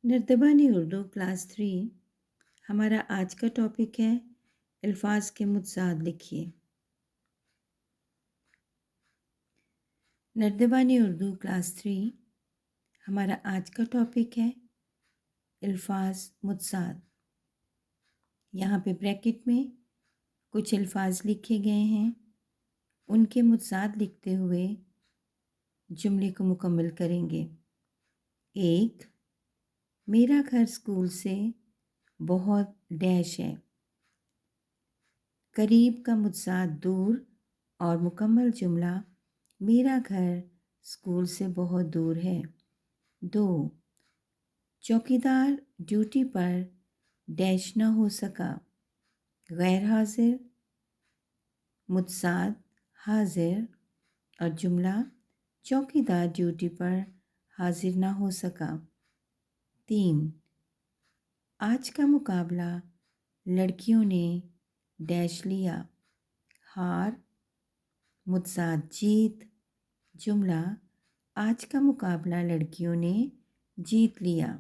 नर्तबानी Urdu class 3। हमारा आज का टॉपिक है अल्फाज के मुतज़ाद लिखिए। नर्तबानी उर्दू क्लास 3। हमारा आज का टॉपिक है अल्फाज मुतज़ाद। यहाँ पे ब्रैकेट में कुछ अल्फाज लिखे गए हैं, उनके मुतज़ाद लिखते हुए जुमले को मुकम्मल करेंगे। एक, मेरा घर स्कूल से बहुत डैश है। करीब का मुतज़ाद दूर और मुकम्मल जुमला मेरा घर स्कूल से बहुत दूर है। दो, चौकीदार ड्यूटी पर डैश न हो सका। गैर हाजिर, मुतज़ाद हाजिर और जुमला चौकीदार ड्यूटी पर हाजिर ना हो सका। तीन, आज का मुकाबला लड़कियों ने डैश लिया। हार, मुतज़ाद जीत, जुमला आज का मुकाबला लड़कियों ने जीत लिया।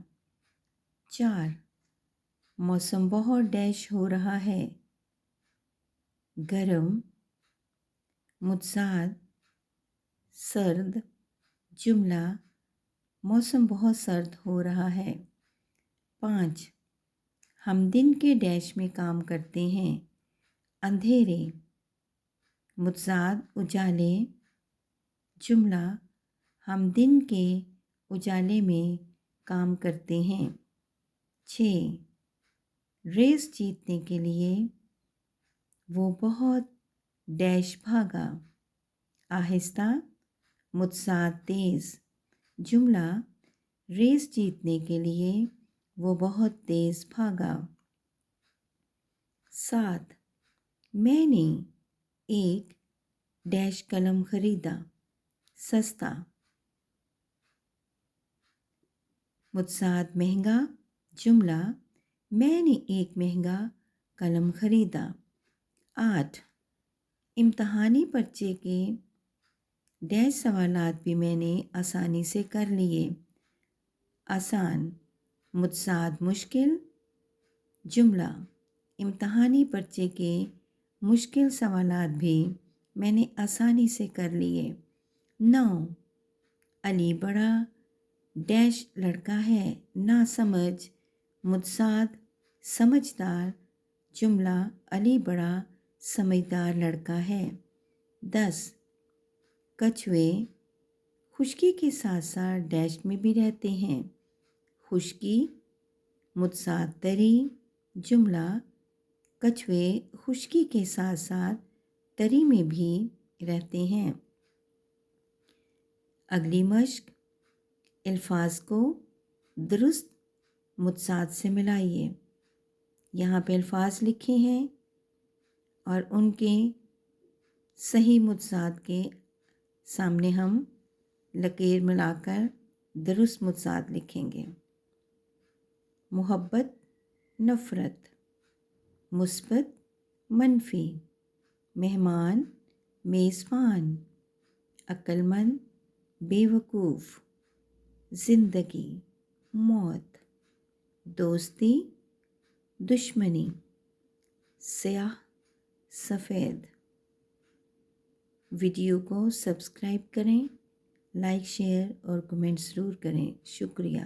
चार, मौसम बहुत डैश हो रहा है। गरम, मुतज़ाद सर्द, जुमला मौसम बहुत सर्द हो रहा है। पाँच, हम दिन के डैश में काम करते हैं। अंधेरे, मुतज़ाद उजाले, जुमला हम दिन के उजाले में काम करते हैं। 6, रेस जीतने के लिए वो बहुत डैश भागा। आहिस्ता, मुतज़ाद तेज़, जुमला रेस जीतने के लिए वो बहुत तेज़ भागा। 7, मैंने एक डैश कलम ख़रीदा। सस्ता, मुतज़ाद महंगा, जुमला मैंने एक महंगा कलम ख़रीदा। 8, इम्तहानी पर्चे के डैश सवालात भी मैंने आसानी से कर लिए। आसान, मुतज़ाद मुश्किल, जुमला इम्तहानी पर्चे के मुश्किल सवालात भी मैंने आसानी से कर लिए। 9, अली बड़ा डैश लड़का है। ना समझ, मुतज़ाद समझदार, जुमला अली बड़ा समझदार लड़का है। 10, कछुए खुशकी के साथ साथ डैश में भी रहते हैं। खुशकी, मुतज़ाद तरी, जुमला कछुए खुशकी के साथ साथ तरी में भी रहते हैं। अगली मश्क, अल्फाज को दुरुस्त मुतज़ाद से मिलाइए। यहाँ पे अल्फाज लिखे हैं और उनके सही मुतज़ाद के सामने हम लकीर मिलाकर दुरुस्त मुतज़ाद लिखेंगे। मोहब्बत नफ़रत, मुस्बत मनफ़ी, मेहमान मेज़बान, अक्लमंद बेवकूफ़, ज़िंदगी मौत, दोस्ती दुश्मनी, स्याह सफ़ेद। वीडियो को सब्सक्राइब करें, लाइक शेयर और कमेंट ज़रूर करें। शुक्रिया।